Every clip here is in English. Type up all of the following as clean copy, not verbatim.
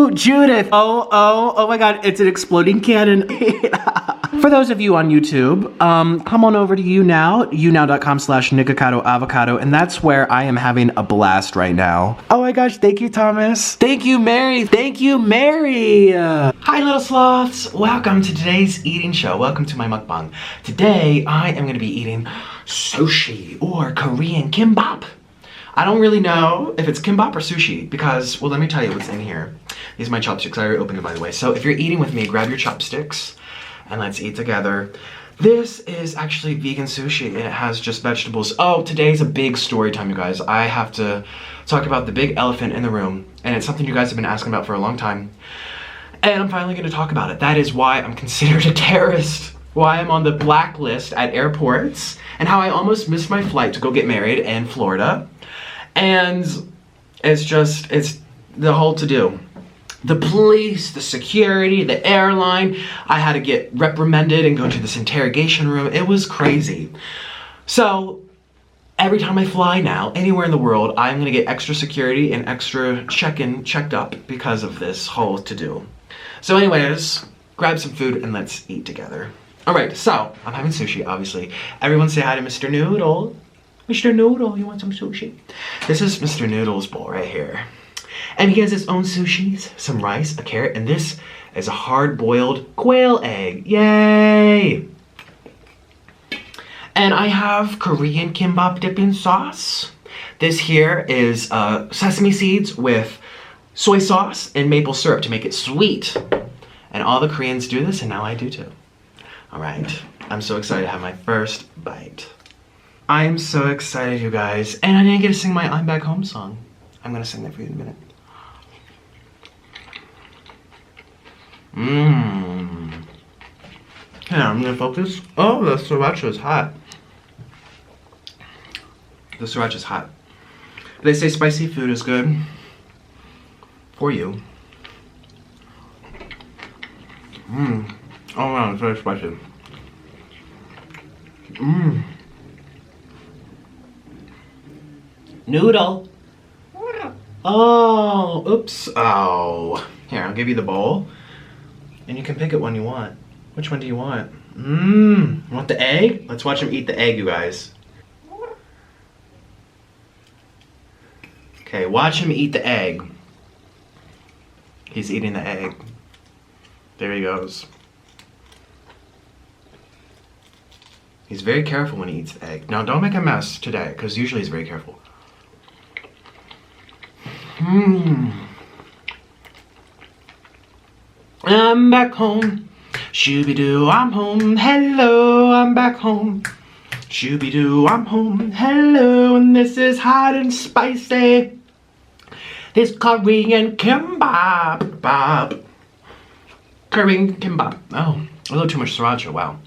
to Judith. Oh my God, it's an exploding cannon. For those of you on YouTube, come on over to younow.com/Nikocado Avocado, and that's where I am having a blast right now. Oh my gosh, thank you, Thomas. Thank you, Mary. Thank you, Mary. Hi, little sloths. Welcome to today's eating show. Welcome to my mukbang. Today, I am gonna be eating sushi or Korean kimbap. I don't really know if it's kimbap or sushi because, well, let me tell you what's in here. These are my chopsticks. I already opened them, by the way. So if you're eating with me, grab your chopsticks and let's eat together. This is actually vegan sushi and it has just vegetables. Oh, today's a big story time, you guys. I have to talk about the big elephant in the room, and it's something you guys have been asking about for a long time. And I'm finally gonna talk about it. That is why I'm considered a terrorist, why I'm on the blacklist at airports, and how I almost missed my flight to go get married in Florida. And it's the whole to-do. The police, the security, the airline, I had to get reprimanded and go to this interrogation room. It was crazy. So every time I fly now, anywhere in the world, I'm gonna get extra security and extra checked up because of this whole to-do. So anyways, grab some food and let's eat together. All right, so I'm having sushi, obviously. Everyone say hi to Mr. Noodle. Mr. Noodle, you want some sushi? This is Mr. Noodle's bowl right here. And he has his own sushis, some rice, a carrot, and this is a hard-boiled quail egg. Yay! And I have Korean kimbap dipping sauce. This here is sesame seeds with soy sauce and maple syrup to make it sweet. And all the Koreans do this, and now I do too. All right, I'm so excited to have my first bite. I'm so excited, you guys. And I didn't get to sing my I'm Back Home song. I'm gonna sing that for you in a minute. Yeah, I'm gonna focus. Oh, the sriracha is hot. The sriracha is hot. They say spicy food is good for you. Oh wow, it's very spicy. Noodle. Oh, oops. Oh. Here, I'll give you the bowl. And you can pick it when you want. Which one do you want? Want the egg? Let's watch him eat the egg, you guys. Okay, watch him eat the egg. He's eating the egg. There he goes. He's very careful when he eats the egg. Now, don't make a mess today, because usually he's very careful. I'm back home. Shooby-doo, I'm home. Hello, I'm back home. Shooby-doo, I'm home. Hello, and this is hot and spicy. This Korean kimbap. Korean kimbap. Oh, a little too much sriracha, wow.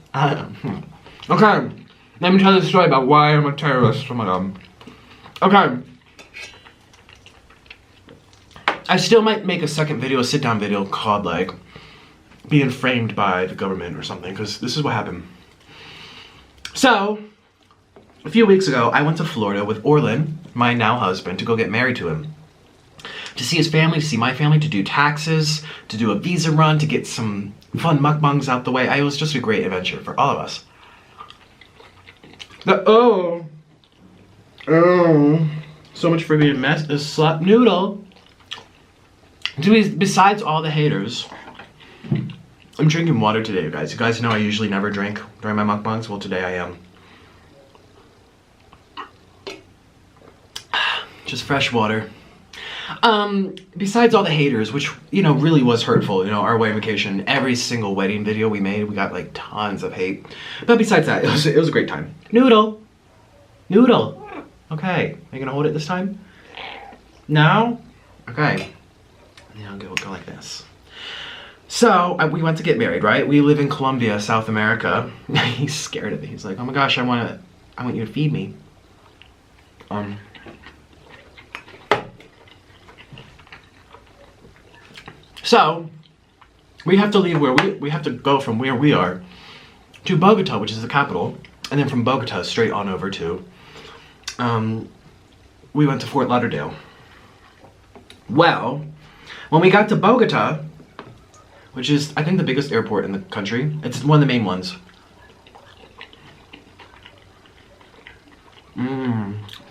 Okay, let me tell you the story about why I'm a terrorist. Oh my god. Okay. I still might make a second video, a sit-down video called like being framed by the government or something, because this is what happened. So, a few weeks ago, I went to Florida with Orlin, my now husband, to go get married to him. To see his family, to see my family, to do taxes, to do a visa run, to get some fun mukbangs out the way. It was just a great adventure for all of us. So much for being a slap noodle. Besides all the haters, I'm drinking water today, you guys. You guys know I usually never drink during my mukbangs. Well, today I am. Just fresh water. Besides all the haters, which, you know, really was hurtful, you know, our wedding vacation, every single wedding video we made, we got like tons of hate. But besides that, it was a great time. Noodle. Okay, are you gonna hold it this time? No? Okay. Yeah, I'll go like this. So, we went to get married, right? We live in Colombia, South America. He's scared of it. He's like, oh my gosh, I want you to feed me. So, we have to leave we have to go from where we are to Bogota, which is the capital, and then from Bogota straight on over to, we went to Fort Lauderdale. Well, When we got to Bogota, which is, I think, the biggest airport in the country. It's one of the main ones.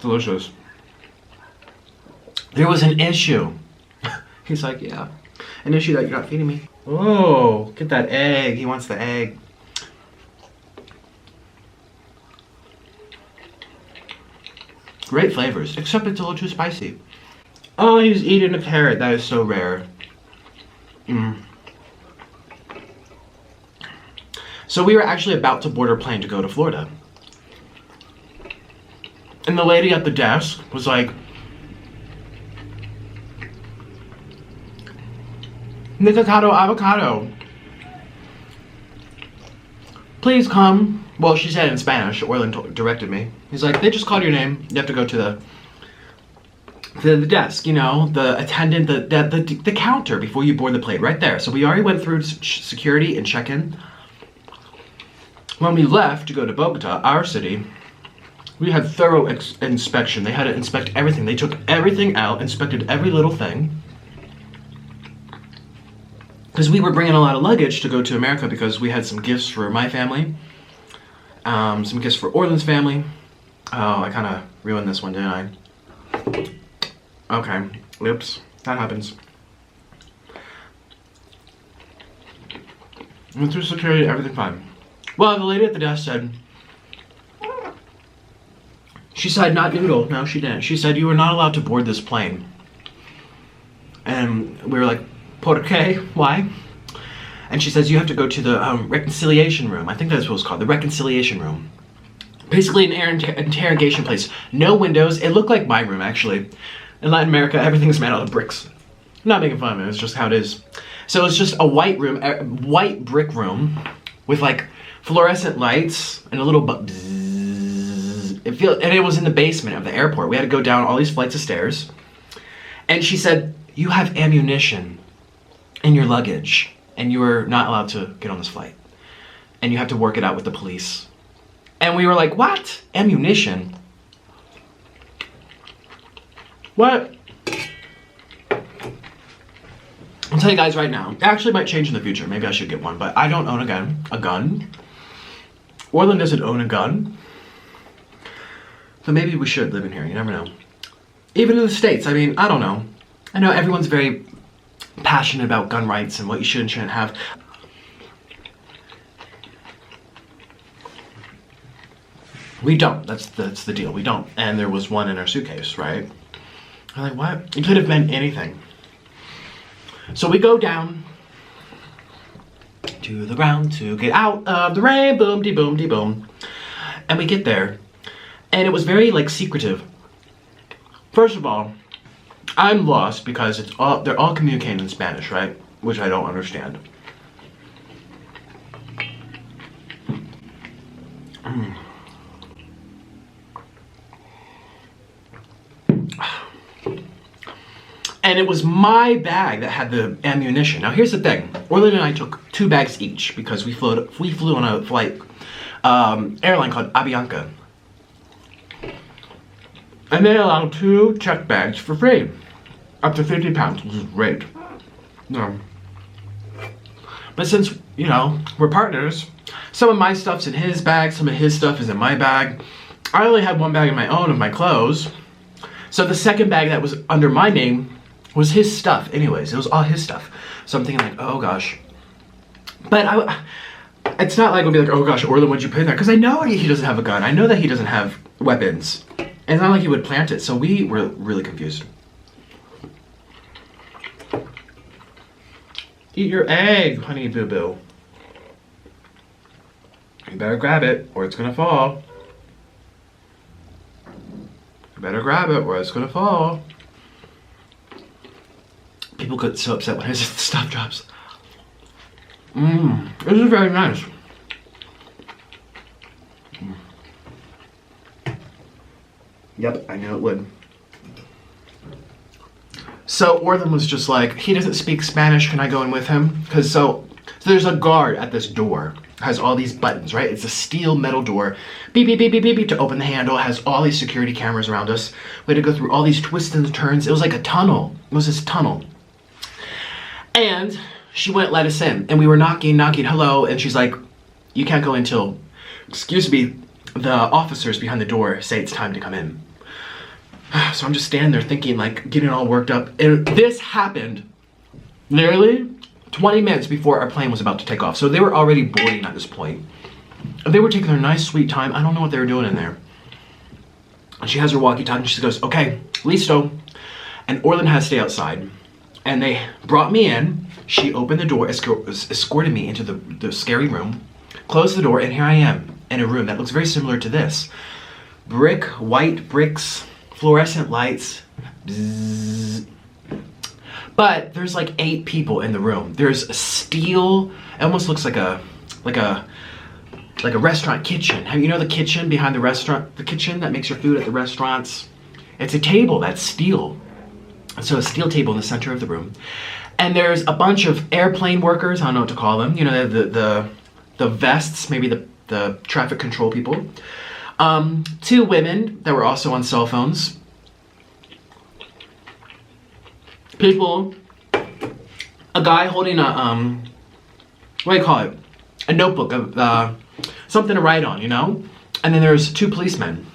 Delicious. There was an issue. He's like, yeah, an issue that you're not feeding me. Oh, get that egg. He wants the egg. Great flavors, except it's a little too spicy. Oh, he's eating a carrot. That is so rare. So we were actually about to board our plane to go to Florida. And the lady at the desk was like, Nikocado Avocado, please come. Well, she said it in Spanish. Orland directed me. He's like, they just called your name. You have to go to the desk, you know, the attendant, the counter before you board the plane, right there. So we already went through security and check-in. When we left to go to Bogota, our city, we had thorough inspection. They had to inspect everything. They took everything out, inspected every little thing. Because we were bringing a lot of luggage to go to America because we had some gifts for my family. Some gifts for Orland's family. Oh, I kind of ruined this one, didn't I? Okay, oops, that happens. Went through security, everything fine. Well, the lady at the desk said, she said, not noodle. No, she didn't. She said, you were not allowed to board this plane. And we were like, ¿por qué? Why? And she says, you have to go to the reconciliation room. I think that's what it's called, the reconciliation room. Basically an interrogation place. No windows. It looked like my room, actually. In Latin America, everything's made out of bricks. I'm not making fun of it, it's just how it is. So it's just a white room, a white brick room with like fluorescent lights and a little bzzz. And it was in the basement of the airport. We had to go down all these flights of stairs. And she said, you have ammunition in your luggage and you are not allowed to get on this flight. And you have to work it out with the police. And we were like, what? Ammunition? What? I'll tell you guys right now. It actually might change in the future. Maybe I should get one, but I don't own a gun. A gun? Orland doesn't own a gun. So maybe we should live in here. You never know. Even in the States, I mean, I don't know. I know everyone's very passionate about gun rights and what you should and shouldn't have. We don't. That's the deal. We don't. And there was one in our suitcase, right? I'm like, what? It could have meant anything. So we go down to the ground to get out of the rain, boom, de boom, de boom. And we get there, and it was very like secretive. First of all, I'm lost because they're all communicating in Spanish, right? Which I don't understand. And it was my bag that had the ammunition. Now here's the thing. Orland and I took 2 bags each because we flew on a flight, airline called Avianca. And they allow 2 check bags for free. Up to 50 pounds, which is great. No. But since, you know, we're partners, some of my stuff's in his bag, some of his stuff is in my bag. I only had 1 bag of my own of my clothes. So the second bag that was under my name was his stuff anyways. It was all his stuff. So I'm thinking like, oh gosh. But it's not like I'll be like, oh gosh, Orland, what'd you put in there? Because I know he doesn't have a gun. I know that he doesn't have weapons. And it's not like he would plant it. So we were really confused. Eat your egg, honey boo boo. You better grab it or it's gonna fall. You better grab it or it's gonna fall. People get so upset when his stuff drops. This is very nice. Yep, I knew it would. So Orland was just like, he doesn't speak Spanish, can I go in with him? Because so there's a guard at this door. It has all these buttons, right? It's a steel metal door. Beep, beep, beep, beep, beep, beep to open the handle. It has all these security cameras around us. We had to go through all these twists and turns. It was like a tunnel. It was this tunnel. And she wouldn't let us in. And we were knocking, hello. And she's like, you can't go until, excuse me, the officers behind the door say it's time to come in. So I'm just standing there thinking, like, getting all worked up. And this happened literally 20 minutes before our plane was about to take off. So they were already boarding at this point. They were taking their nice, sweet time. I don't know what they were doing in there. And she has her walkie-talkie and she goes, okay, listo. And Orlin has to stay outside. And they brought me in. She opened the door, escorted me into the scary room, closed the door, and here I am in a room that looks very similar to this. White bricks, fluorescent lights, bzzz. But there's like 8 people in the room. There's a steel, it almost looks like a restaurant kitchen. You know the kitchen behind the restaurant, the kitchen that makes your food at the restaurants? It's a table that's steel. So a steel table in the center of the room. And there's a bunch of airplane workers, I don't know what to call them. You know, the vests, maybe the traffic control people. 2 women that were also on cell phones. People, a guy holding a, what do you call it? A notebook of something to write on, you know? And then there's 2 policemen.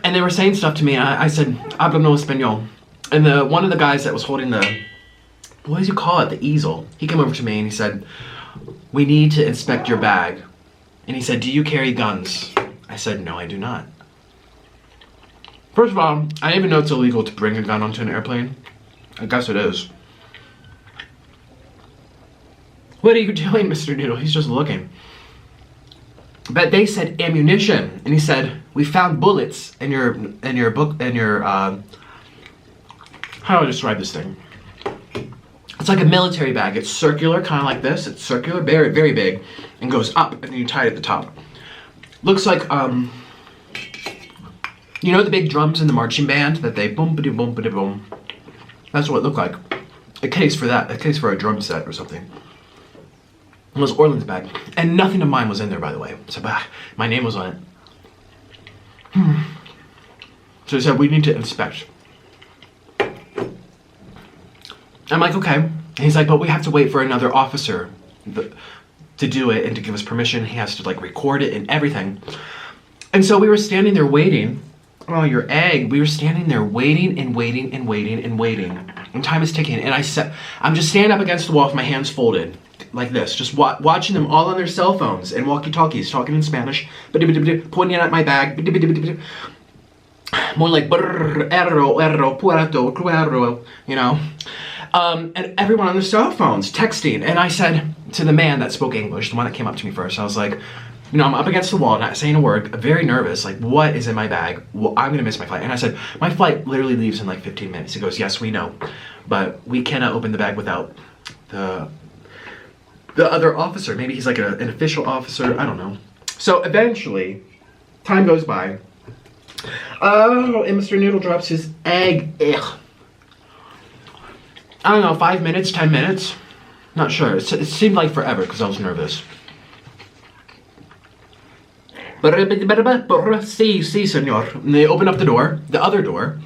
And they were saying stuff to me, and I said, hablo no español. And one of the guys that was holding the, what do you call it, the easel, he came over to me and he said, we need to inspect your bag. And he said, do you carry guns? I said, no, I do not. First of all, I didn't even know it's illegal to bring a gun onto an airplane. I guess it is. What are you doing, Mr. Noodle? He's just looking. But they said ammunition, and he said, we found bullets in your how do I describe this thing? It's like a military bag. It's circular, kind of like this. It's circular, very, very big, and goes up, and then you tie it at the top. Looks like, you know the big drums in the marching band that they boom-ba-doo-boom-ba-doo-boom? That's what it looked like. A case for that, a case for a drum set or something. It was Orlin's bag. And nothing of mine was in there, by the way. So, my name was on it. So he said, we need to inspect. I'm like, okay. And he's like, but we have to wait for another officer to do it and to give us permission. He has to like record it and everything. And so we were standing there waiting. Oh, your egg. We were standing there waiting and waiting and waiting and waiting. And time is ticking. And I'm just standing up against the wall with my hands folded. Like this, just watching them all on their cell phones and walkie-talkies, talking in Spanish, pointing at my bag, more like puerto, you know, and everyone on their cell phones texting. And I said to the man that spoke English, the one that came up to me first, I was like, you know, I'm up against the wall, not saying a word, very nervous, like, what is in my bag? Well, I'm gonna miss my flight. And I said, my flight literally leaves in like 15 minutes. He goes, yes, we know, but we cannot open the bag without the other officer. Maybe he's like an official officer, I don't know. So eventually, time goes by. Oh, and Mr. Noodle drops his egg. Ugh. I don't know, 5 minutes, 10 minutes? Not sure. It seemed like forever because I was nervous. Si, senor. And they open up the door, the other door.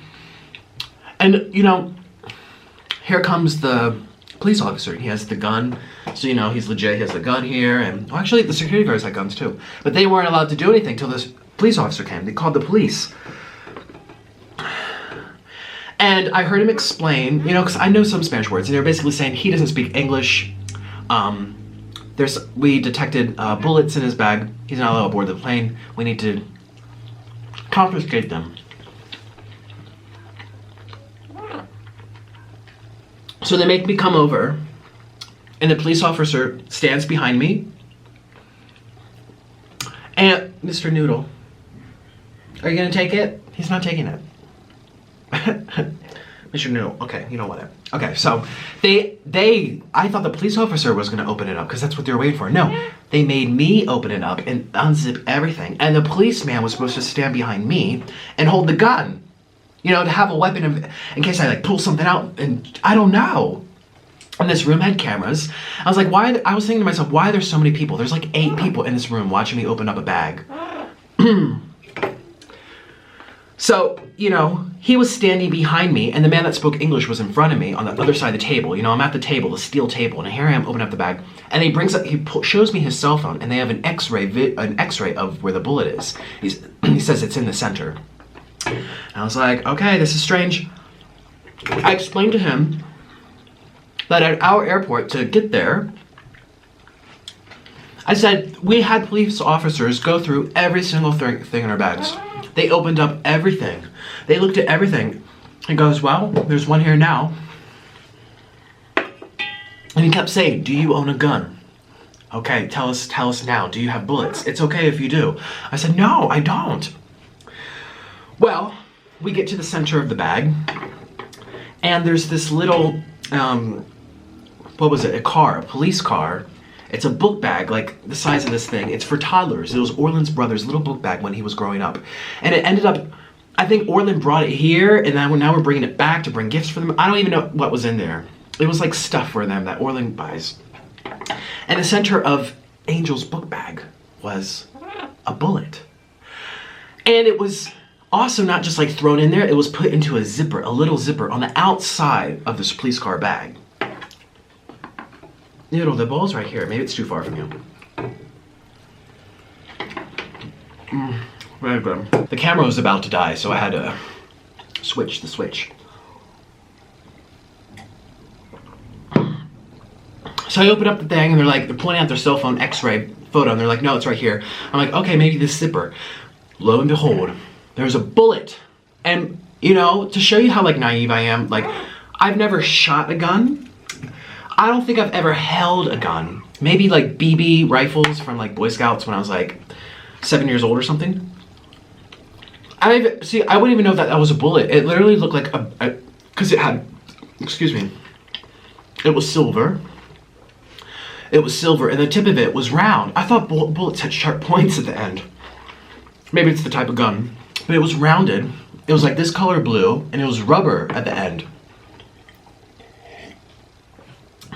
And, you know, here comes the police officer. He has the gun. So, you know, he's legit. He has the gun here. And well, actually, the security guards had guns too. But they weren't allowed to do anything until this police officer came. They called the police. And I heard him explain, you know, because I know some Spanish words. And they were basically saying he doesn't speak English. We detected bullets in his bag. He's not allowed aboard the plane. We need to confiscate them. So they make me come over, and the police officer stands behind me. And Mr. Noodle, are you gonna take it? He's not taking it. Mr. Noodle, okay, you know what? Okay, so I thought the police officer was gonna open it up because that's what they were waiting for. No, they made me open it up and unzip everything. And the policeman was supposed to stand behind me and hold the gun. You know, to have a weapon in case I like pull something out, and I don't know. And this room had cameras. I was like, I was thinking to myself, why are there so many people? There's like 8 people in this room watching me open up a bag. So, you know, he was standing behind me, and the man that spoke English was in front of me on the other side of the table. You know, I'm at the table, the steel table, and here I am opening up the bag, and shows me his cell phone, and they have an X-ray of where the bullet is. He says it's in the center. And I was like, okay, this is strange. I explained to him that at our airport, to get there, I said, we had police officers go through every single thing in our bags. They opened up everything. They looked at everything. He goes, well, there's one here now. And he kept saying, do you own a gun? Okay, tell us now. Do you have bullets? It's okay if you do. I said, no, I don't. Well, we get to the center of the bag, and there's this little, what was it? A police car. It's a book bag, like the size of this thing. It's for toddlers. It was Orland's brother's little book bag when he was growing up. And it ended up, I think Orland brought it here, and now we're bringing it back to bring gifts for them. I don't even know what was in there. It was like stuff for them that Orland buys. And the center of Angel's book bag was a bullet. And it was also not just like thrown in there, it was put into a zipper, a little zipper on the outside of this police car bag. Noodle, the bowl's right here. Maybe it's too far from you. Very good. The camera was about to die, so I had to switch the switch. So I open up the thing, and they're pointing out their cell phone X-ray photo, and they're like, no, it's right here. I'm like, okay, maybe this zipper. Lo and behold, there's a bullet. And, you know, to show you how, like, naive I am, like, I've never shot a gun. I don't think I've ever held a gun. Maybe like BB rifles from like Boy Scouts when I was like 7 years old or something. I wouldn't even know that was a bullet. It literally looked like because it had, excuse me, it was silver. It was silver, and the tip of it was round. I thought bullets had sharp points at the end. Maybe it's the type of gun, but it was rounded. It was like this color blue, and it was rubber at the end.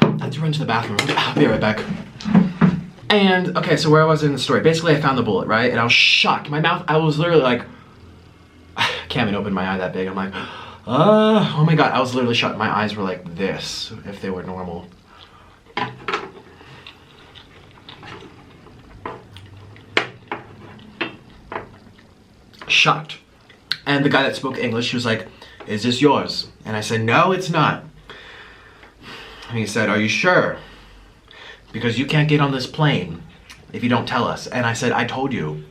I had to run to the bathroom. I'll be right back. And, okay, so where I was in the story. Basically, I found the bullet, right? And I was shocked. My mouth, I was literally like, I can't even open my eye that big. I'm like, oh my God. I was literally shocked. My eyes were like this, if they were normal. Shocked. And the guy that spoke English, he was like, is this yours? And I said, no, it's not. And he said, are you sure? Because you can't get on this plane if you don't tell us. And I said, I told you.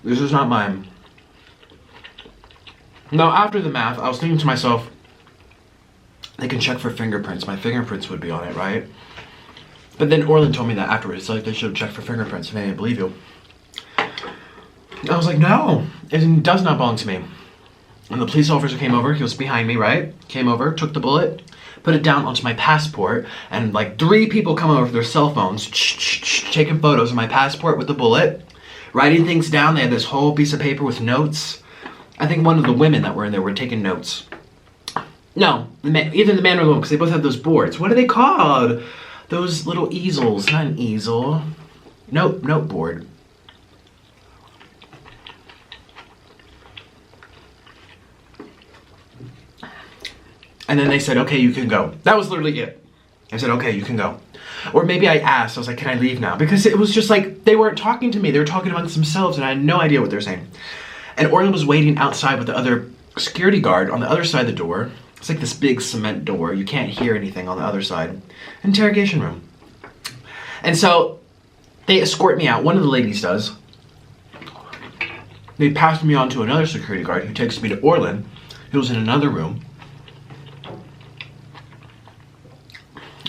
This is not mine. Now, after the math, I was thinking to myself, they can check for fingerprints. My fingerprints would be on it, right? But then Orland told me that afterwards. Like, they should have checked for fingerprints and they didn't believe you. I was like, no, it does not belong to me. And the police officer came over, he was behind me, right? Came over, took the bullet, put it down onto my passport, and like 3 people come over with their cell phones, taking photos of my passport with the bullet, writing things down. They had this whole piece of paper with notes. I think one of the women that were in there were taking notes. No, either the man or the woman, because they both had those boards. What are they called? Those little easels, not an easel. Note board. And then they said, okay, you can go. That was literally it. I said, okay, you can go. Or maybe I asked, I was like, can I leave now? Because it was just like, they weren't talking to me. They were talking amongst themselves, and I had no idea what they were saying. And Orland was waiting outside with the other security guard on the other side of the door. It's like this big cement door. You can't hear anything on the other side. Interrogation room. And so they escort me out. One of the ladies does. They passed me on to another security guard who takes me to Orland, who was in another room.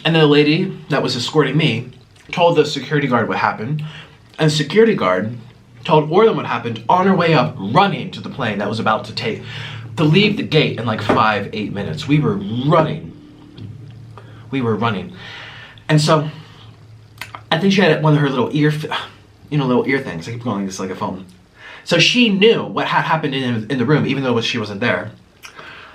And the lady that was escorting me told the security guard what happened. And the security guard told Orland what happened on her way up, running to the plane that was about to leave the gate in like 5-8 minutes. We were running. And so, I think she had one of her little ear things. I keep calling this like a phone. So she knew what had happened in the room, even though she wasn't there.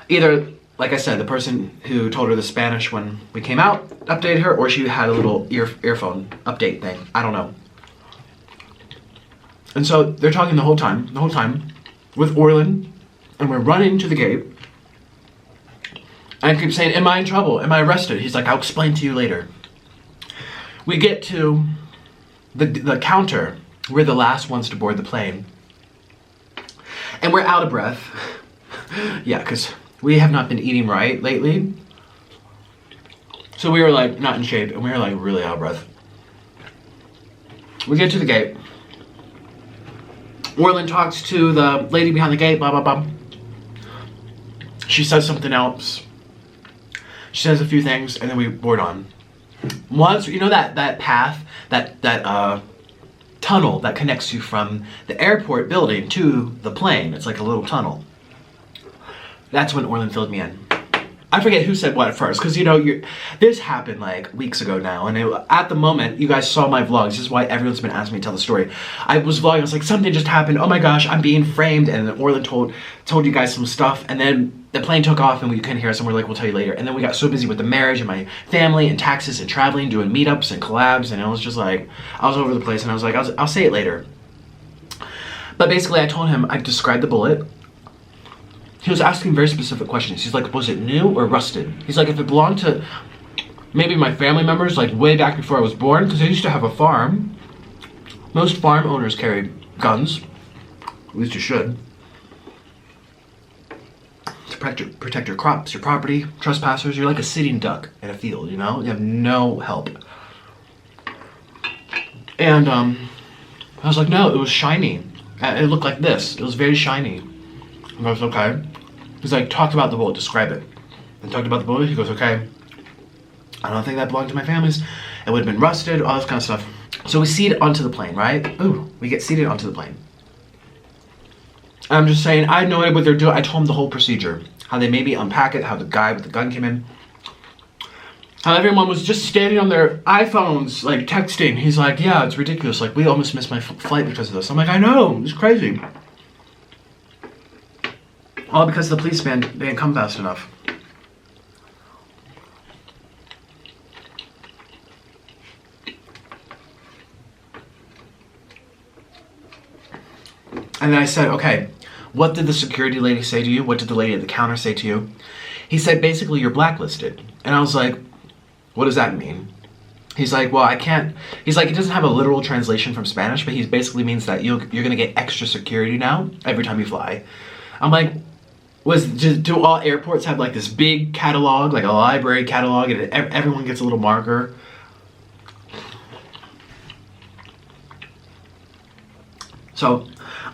Either, like I said, the person who told her the Spanish when we came out updated her, or she had a little earphone update thing. I don't know. And so they're talking the whole time. with Orlin, and we're running to the gate. And I keep saying, am I in trouble? Am I arrested? He's like, I'll explain to you later. We get to the counter. We're the last ones to board the plane. And we're out of breath. Yeah, because we have not been eating right lately. So we were like not in shape, and we were like really out of breath. We get to the gate. Orlin talks to the lady behind the gate, blah, blah, blah. She says something else. She says a few things, and then we board on. Once, you know that path, that tunnel that connects you from the airport building to the plane. It's like a little tunnel. That's when Orlin filled me in. I forget who said what at first, because you know, this happened like weeks ago now, and at the moment, you guys saw my vlogs. This is why everyone's been asking me to tell the story. I was vlogging, I was like, something just happened, oh my gosh, I'm being framed, and then Orlin told you guys some stuff, and then the plane took off and we couldn't hear us, and we're like, we'll tell you later. And then we got so busy with the marriage and my family and taxes and traveling, doing meetups and collabs, and it was just like, I was over the place, and I was like, I'll say it later. But basically, I told him, I described the bullet. He was asking very specific questions. He's like, was it new or rusted? He's like, if it belonged to maybe my family members, like way back before I was born, because I used to have a farm. Most farm owners carry guns. At least you should. To protect your crops, your property, trespassers. You're like a sitting duck in a field, you know? You have no help. And I was like, no, it was shiny. It looked like this. It was very shiny. And I was okay. He's like, talked about the bullet, describe it. And talked about the bullet, he goes, okay. I don't think that belonged to my family's. It would have been rusted, all this kind of stuff. So we seat onto the plane, right? Ooh, we get seated onto the plane. I'm just saying, I had no idea what they're doing. I told him the whole procedure. How they made me unpack it, how the guy with the gun came in. How everyone was just standing on their iPhones, like texting. He's like, yeah, it's ridiculous. Like, we almost missed my flight because of this. I'm like, I know, it's crazy. All because the policeman didn't come fast enough. And then I said, okay, what did the security lady say to you? What did the lady at the counter say to you? He said, basically, you're blacklisted. And I was like, what does that mean? He's like, well, I can't. He's like, it doesn't have a literal translation from Spanish, but he basically means that you're going to get extra security now every time you fly. I'm like, do all airports have like this big catalog, like a library catalog, and everyone gets a little marker? So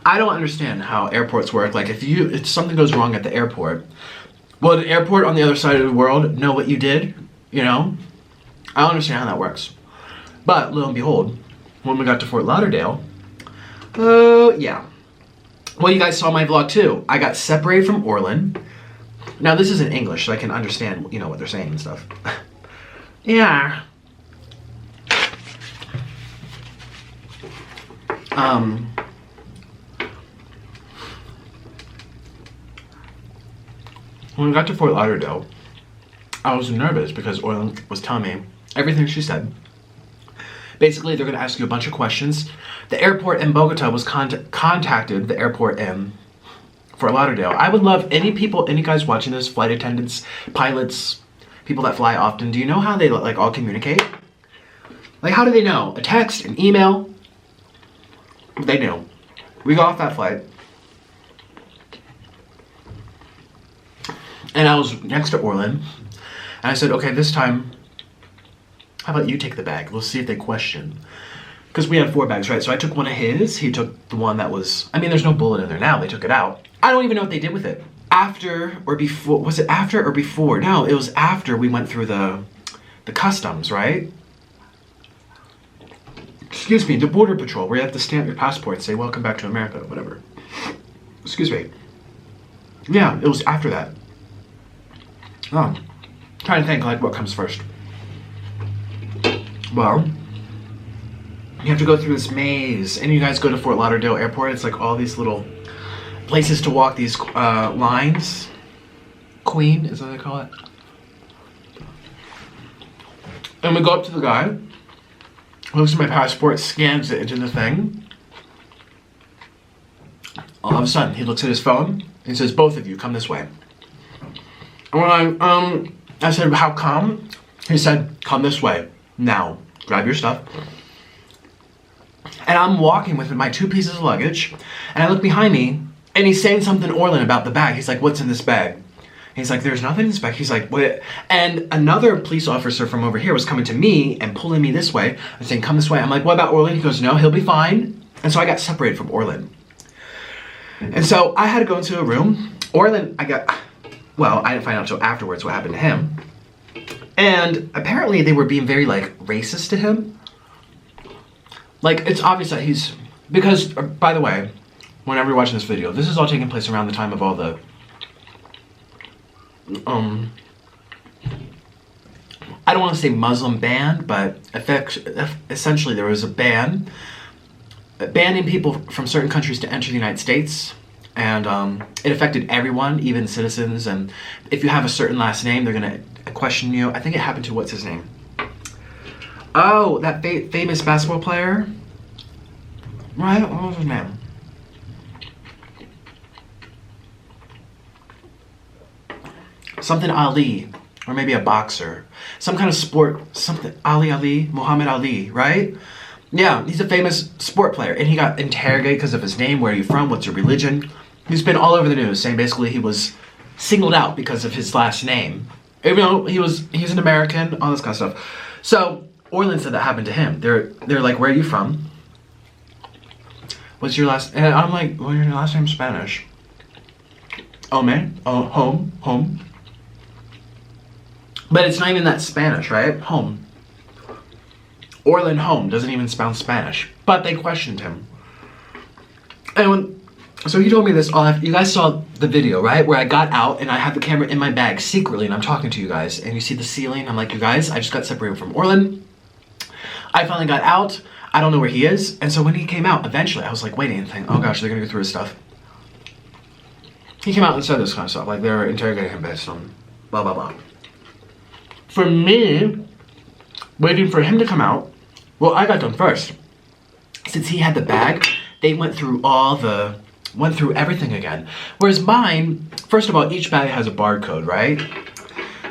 I don't understand how airports work. Like if something goes wrong at the airport, will the airport on the other side of the world know what you did? You know? I don't understand how that works. But lo and behold, when we got to Fort Lauderdale, yeah. Well, you guys saw my vlog too. I got separated from Orlin. Now this is in English, so I can understand, you know, what they're saying and stuff. Yeah. When we got to Fort Lauderdale, I was nervous because Orlin was telling me everything she said. Basically, they're going to ask you a bunch of questions. The airport in Bogota was contacted the airport in Fort Lauderdale. I would love any guys watching this, flight attendants, pilots, people that fly often. Do you know how they like all communicate? Like, how do they know? A text, an email? They knew. We got off that flight. And I was next to Orlin. And I said, okay, this time, how about you take the bag? We'll see if they question. Because we had 4 bags, right? So I took one of his. He took the one that was... I mean, there's no bullet in there now. They took it out. I don't even know what they did with it. After or before... Was it after or before? No, it was after we went through the customs, right? Excuse me, the border patrol, where you have to stamp your passport and say, welcome back to America, whatever. Excuse me. Yeah, it was after that. Oh, trying to think, like, what comes first. Well, you have to go through this maze, and you guys go to Fort Lauderdale Airport. It's like all these little places to walk, these lines. Queen, is that what they call it? And we go up to the guy, looks at my passport, scans it into the thing. All of a sudden, he looks at his phone and he says, both of you, come this way. And when I said, how come? He said, come this way. Now, grab your stuff. And I'm walking with my 2 pieces of luggage, and I look behind me, and he's saying something to Orlin about the bag. He's like, what's in this bag? He's like, there's nothing in this bag. He's like, what? And another police officer from over here was coming to me and pulling me this way and saying, come this way. I'm like, what about Orlin? He goes, no, he'll be fine. And so I got separated from Orlin. And so I had to go into a room. Orlin, I didn't find out until afterwards what happened to him. And apparently they were being very, like, racist to him. Like, it's obvious that because, by the way, whenever you're watching this video, this is all taking place around the time of all the, I don't want to say Muslim ban, but essentially there was a ban banning people from certain countries to enter the United States. And it affected everyone, even citizens. And if you have a certain last name, they're going to question you. I think it happened to, what's his name? Oh, that famous basketball player. Right? What was his name? Something Ali. Or maybe a boxer. Some kind of sport. Something. Muhammad Ali, right? Yeah, he's a famous sport player. And he got interrogated because of his name. Where are you from? What's your religion? He's been all over the news saying basically he was singled out because of his last name. Even though he's an American, all this kind of stuff. So Orlin said that happened to him. They're like, where are you from? What's your last? And I'm like, well, your last name's Spanish. Oh man, oh home. But it's not even that Spanish, right? Home. Orlin home doesn't even sound Spanish. But they questioned him. And so he told me this all after, you guys saw the video, right? Where I got out and I had the camera in my bag secretly and I'm talking to you guys. And you see the ceiling. I'm like, you guys, I just got separated from Orlin. I finally got out. I don't know where he is. And so when he came out, eventually I was like waiting and thinking, oh gosh, they're going to go through his stuff. He came out and said this kind of stuff. Like they were interrogating him based on blah, blah, blah. For me, waiting for him to come out, well, I got done first. Since he had the bag, they went through everything again. Whereas mine, first of all, each bag has a barcode, right?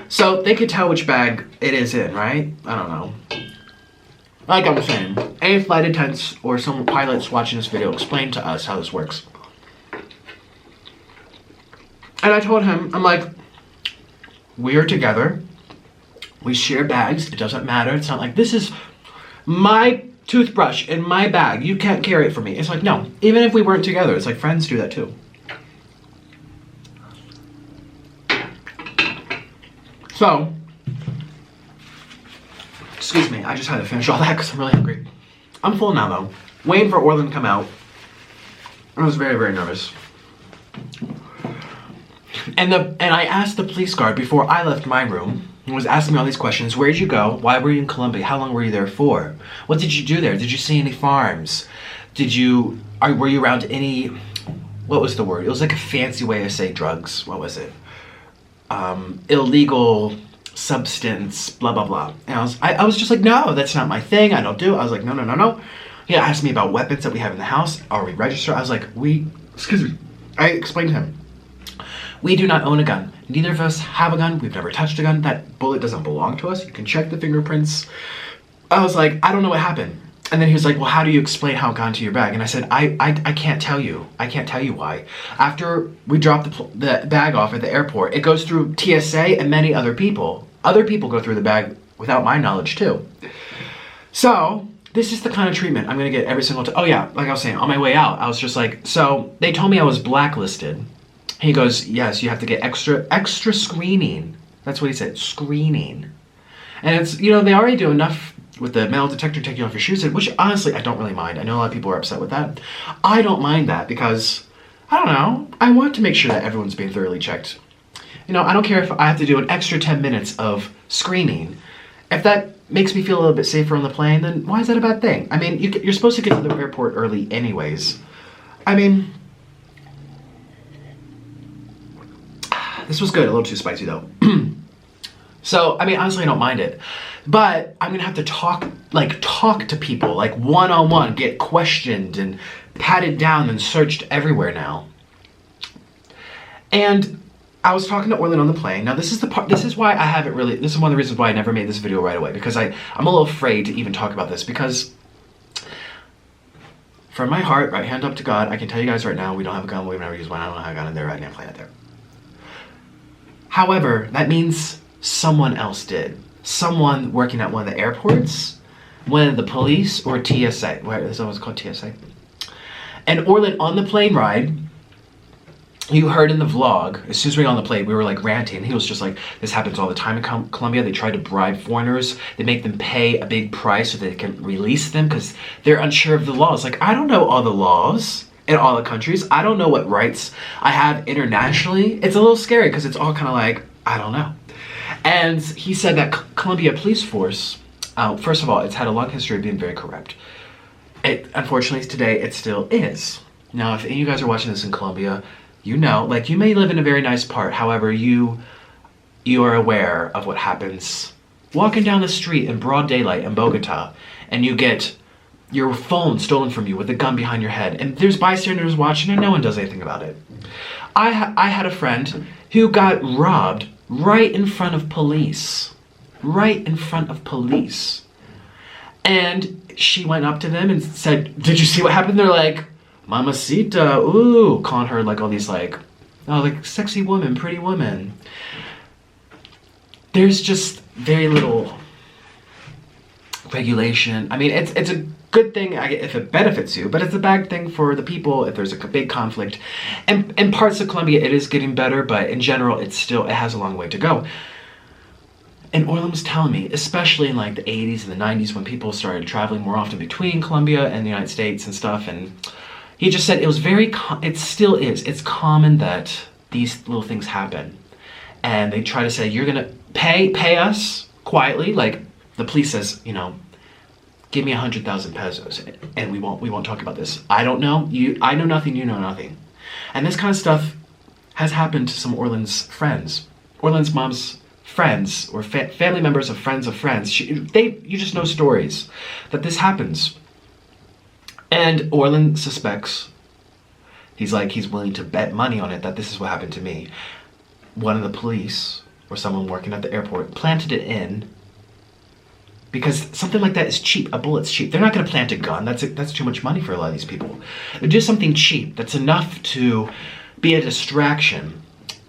So they could tell which bag it is in, right? I don't know. Like I was saying, any flight attendants or some pilots watching this video, explain to us how this works. And I told him, I'm like, we're together. We share bags. It doesn't matter. It's not like, this is my toothbrush in my bag. You can't carry it for me. It's like, no. Even if we weren't together, it's like friends do that too. So, excuse me, I just had to finish all that because I'm really hungry. I'm full now though. Waiting for Orlin to come out. I was very, very nervous. And I asked the police guard before I left my room, and was asking me all these questions. Where did you go? Why were you in Colombia? How long were you there for? What did you do there? Did you see any farms? Were you around any, what was the word? It was like a fancy way to say drugs. What was it? Illegal substance, blah, blah, blah. And I was just like, no, that's not my thing. I don't do it. I was like, no. He asked me about weapons that we have in the house. Are we registered? I was like, excuse me. I explained to him. We do not own a gun. Neither of us have a gun. We've never touched a gun. That bullet doesn't belong to us. You can check the fingerprints. I was like, I don't know what happened. And then he was like, well, how do you explain how it got into your bag? And I said, I can't tell you. I can't tell you why. After we drop the bag off at the airport, it goes through TSA and many other people. Other people go through the bag without my knowledge too. So this is the kind of treatment I'm going to get every single time. Oh yeah, like I was saying, on my way out, I was just like, so they told me I was blacklisted. He goes, yes, you have to get extra screening. That's what he said, screening. And it's, they already do enough with the metal detector taking off your shoes, which honestly, I don't really mind. I know a lot of people are upset with that. I don't mind that because, I don't know, I want to make sure that everyone's being thoroughly checked. I don't care if I have to do an extra 10 minutes of screening. If that makes me feel a little bit safer on the plane, then why is that a bad thing? I mean, you're supposed to get to the airport early anyways. I mean, this was good, a little too spicy though. So, I mean, honestly, I don't mind it. But I'm gonna have to talk to people, like one-on-one, get questioned and patted down and searched everywhere now. And I was talking to Orlin on the plane. Now this is the part, this is why I haven't really, this is one of the reasons why I never made this video right away, because I'm a little afraid to even talk about this, because from my heart, right hand up to God, I can tell you guys right now, we don't have a gun, we've never used one, I don't know how I got in there, I didn't plant it there. However, that means someone else did. Someone working at one of the airports, one of the police, or TSA. Where is always called TSA. And Orlin, on the plane ride, you heard in the vlog, as soon as we got on the plane, we were like ranting. He was just like, this happens all the time in Colombia. They try to bribe foreigners. They make them pay a big price so they can release them because they're unsure of the laws. Like, I don't know all the laws in all the countries. I don't know what rights I have internationally. It's a little scary because it's all kind of like, I don't know. And he said that Colombia police force, first of all, it's had a long history of being very corrupt. Unfortunately, today, it still is. Now, if any of you guys are watching this in Colombia, you know, like, you may live in a very nice part. However, you are aware of what happens walking down the street in broad daylight in Bogota, and you get your phone stolen from you with a gun behind your head, and there's bystanders watching and no one does anything about it. I had a friend who got robbed right in front of police. Right in front of police. And she went up to them and said, did you see what happened? They're like, Mamacita, ooh, calling her like all these like, oh, like sexy woman, pretty woman. There's just very little regulation. I mean, it's a good thing if it benefits you, but it's a bad thing for the people if there's a big conflict. And in parts of Colombia, it is getting better, but in general, it has a long way to go. And Orlin was telling me, especially in like the 80s and the 90s when people started traveling more often between Colombia and the United States and stuff, and he just said it was it still is. It's common that these little things happen. And they try to say, you're gonna pay us quietly, like the police says, you know, give me 100,000 pesos and we won't talk about this. I don't know, I know nothing, you know nothing. And this kind of stuff has happened to some of Orlin's friends. Orlin's mom's friends, or family members of friends. You just know stories that this happens. And Orlin suspects, he's willing to bet money on it that this is what happened to me. One of the police, or someone working at the airport, planted it in because something like that is cheap. A bullet's cheap. They're not going to plant a gun. That's too much money for a lot of these people. They do something cheap that's enough to be a distraction.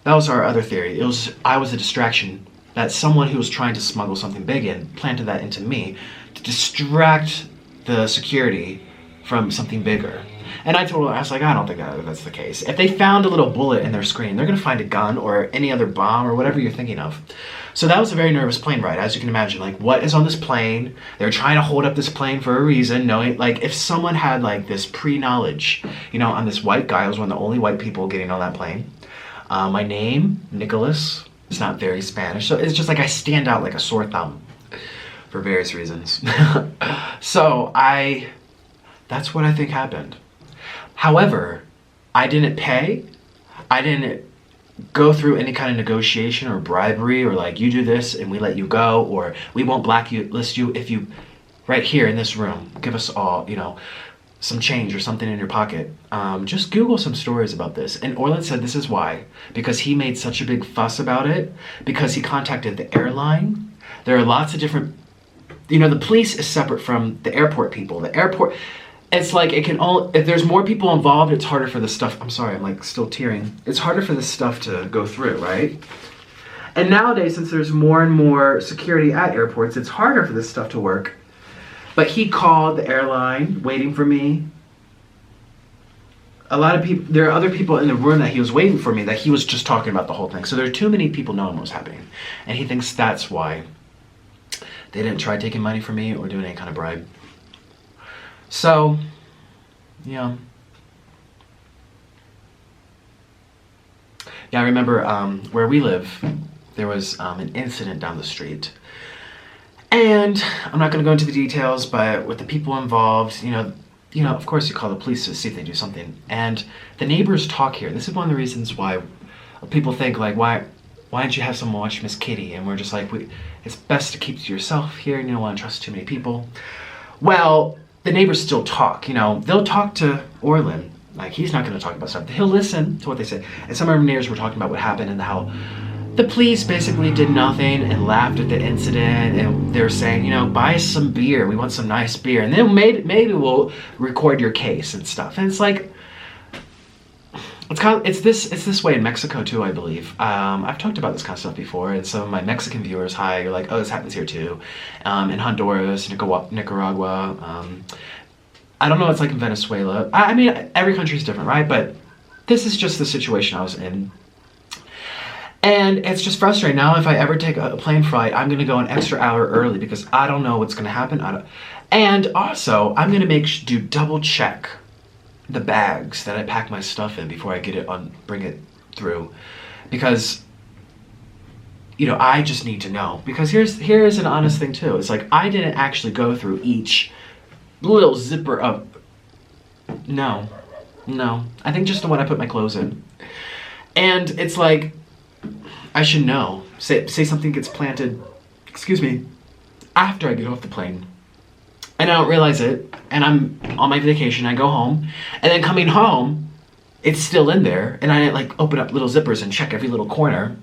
That was our other theory. I was a distraction, that someone who was trying to smuggle something big in planted that into me to distract the security from something bigger. And I told her, I was like, I don't think that's the case. If they found a little bullet in their screen, they're gonna find a gun or any other bomb or whatever you're thinking of. So that was a very nervous plane ride, as you can imagine. Like, what is on this plane? They're trying to hold up this plane for a reason, knowing, like, if someone had like this pre-knowledge, you know, I'm this white guy, I was one of the only white people getting on that plane. My name, Nicholas, is not very Spanish, so it's just like I stand out like a sore thumb for various reasons. So that's what I think happened. However, I didn't pay. I didn't go through any kind of negotiation or bribery or like, you do this and we let you go, or we won't blacklist you if you, right here in this room, give us all, you know, some change or something in your pocket. Just Google some stories about this. And Orlin said this is why. Because he made such a big fuss about it. Because he contacted the airline. There are lots of different, you know, the police is separate from the airport people. The airport, it's like it can all, if there's more people involved, it's harder for this stuff. I'm sorry, I'm like still tearing. It's harder for this stuff to go through, right? And nowadays, since there's more and more security at airports, it's harder for this stuff to work. But he called the airline, waiting for me. A lot of people, there are other people in the room that he was waiting for me, that he was just talking about the whole thing. So there are too many people knowing what was happening. And he thinks that's why they didn't try taking money from me or doing any kind of bribe. So, yeah. Yeah, I remember where we live, there was an incident down the street. And I'm not going to go into the details, but with the people involved, you know, of course you call the police to see if they do something. And the neighbors talk here. This is one of the reasons why people think, like, why don't you have someone watch Miss Kitty? And we're just like, it's best to keep to yourself here, and you don't want to trust too many people. Well, the neighbors still talk, you know. They'll talk to Orlin. Like, he's not going to talk about stuff. He'll listen to what they say. And some of our neighbors were talking about what happened and how the police basically did nothing and laughed at the incident. And they're saying, you know, buy us some beer. We want some nice beer. And then maybe we'll record your case and stuff. And it's like, it's this way in Mexico too, I believe. I've talked about this kind of stuff before, and some of my Mexican viewers, hi, you're like, oh, this happens here too. In Honduras, Nicaragua, I don't know what it's like in Venezuela. I mean, every country is different, right? But this is just the situation I was in. And it's just frustrating. Now, if I ever take a plane flight, I'm going to go an extra hour early because I don't know what's going to happen. And also, I'm going to do double check the bags that I pack my stuff in before I bring it through. Because, you know, I just need to know. Because here's an honest thing too. It's like, I didn't actually go through each little zipper up. No. I think just the one I put my clothes in. And it's like, I should know. Say something gets planted, excuse me, after I get off the plane. And I don't realize it, and I'm on my vacation, I go home, and then coming home, it's still in there, and I like open up little zippers and check every little corner.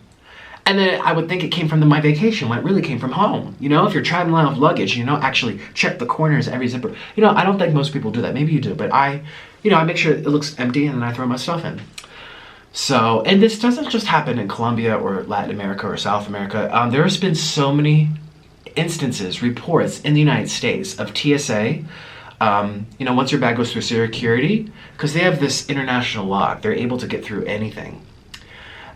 And then I would think it came from my vacation when it really came from home. You know, if you're traveling with luggage, you know, actually check the corners of every zipper. You know, I don't think most people do that. Maybe you do, but I make sure it looks empty and then I throw my stuff in. So, and this doesn't just happen in Colombia or Latin America or South America. There's been so many instances, reports in the United States of TSA. You know, once your bag goes through security, because they have this international law, they're able to get through anything.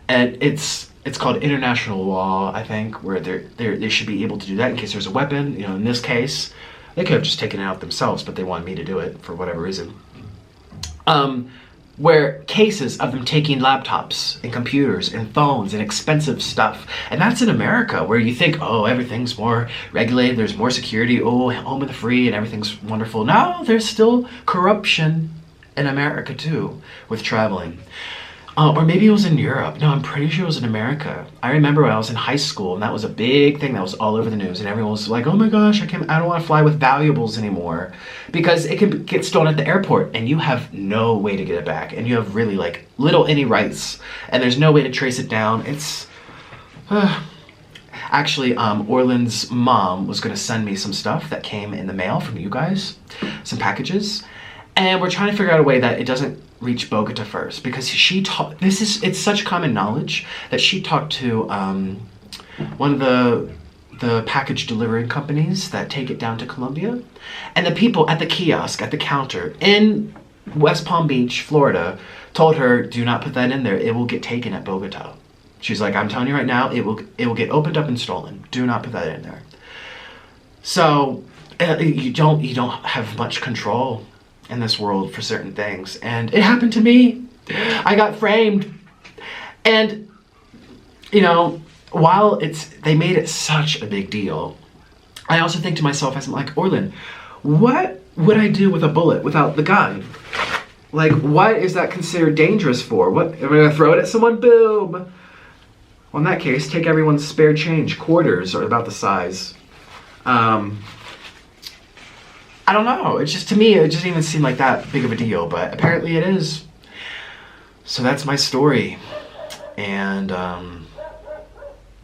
And it's called international law, I think, where they should be able to do that in case there's a weapon. You know, in this case, they could have just taken it out themselves, but they wanted me to do it for whatever reason. Where cases of them taking laptops and computers and phones and expensive stuff. And that's in America, where you think, oh, everything's more regulated, there's more security, oh, home of the free and everything's wonderful. No, there's still corruption in America too, with traveling. Or maybe it was in Europe. No, I'm pretty sure it was in America. I remember when I was in high school, and that was a big thing that was all over the news, and everyone was like, oh my gosh, I don't want to fly with valuables anymore, because it can get stolen at the airport, and you have no way to get it back, and you have really like any rights, and there's no way to trace it down. It's actually, Orlin's mom was going to send me some stuff that came in the mail from you guys, some packages, and we're trying to figure out a way that it doesn't reach Bogota first, because it's such common knowledge that she talked to one of the package delivery companies that take it down to Colombia, and the people at the kiosk at the counter in West Palm Beach, Florida, told her, do not put that in there, it will get taken at Bogota. She's like, I'm telling you right now, it will get opened up and stolen. Do not put that in there. So you don't have much control in this world for certain things, and it happened to me. I got framed, and you know, while they made it such a big deal, I also think to myself, as I'm like, Orlin, what would I do with a bullet without the gun? Like, what is that considered dangerous for? What, am I gonna throw it at someone? Boom. Well, in that case, take everyone's spare change. Quarters are about the size. I don't know, it's just, to me, it doesn't even seem like that big of a deal, but apparently it is. So that's my story. And,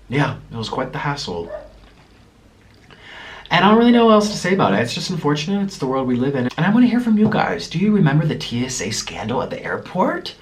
yeah, it was quite the hassle. And I don't really know what else to say about it. It's just unfortunate, it's the world we live in. And I want to hear from you guys. Do you remember the TSA scandal at the airport?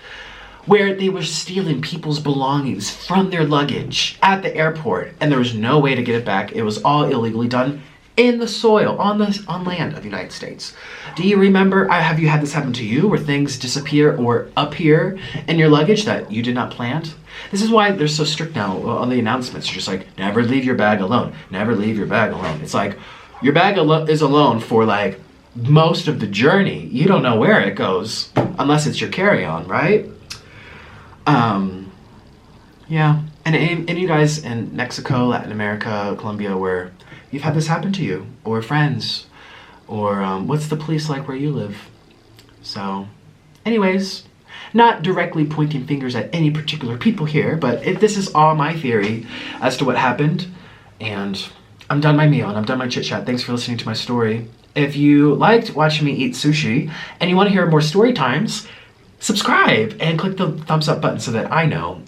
Where they were stealing people's belongings from their luggage at the airport, and there was no way to get it back. It was all illegally done in the soil, on land of the United States. Do you remember, have you had this happen to you, where things disappear or appear in your luggage that you did not plant? This is why they're so strict now on the announcements. You're just like, never leave your bag alone. Never leave your bag alone. It's like, your bag is alone for like most of the journey. You don't know where it goes unless it's your carry-on, right? Yeah. And any of you guys in Mexico, Latin America, Colombia, where you've had this happen to you, or friends, or what's the police like where you live? So, anyways, not directly pointing fingers at any particular people here, but this is all my theory as to what happened, and I'm done my meal, and I'm done my chit-chat. Thanks for listening to my story. If you liked watching me eat sushi and you want to hear more story times, subscribe and click the thumbs up button so that I know.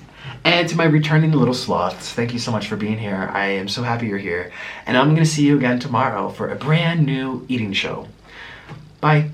And to my returning little sloths, thank you so much for being here. I am so happy you're here. And I'm going to see you again tomorrow for a brand new eating show. Bye.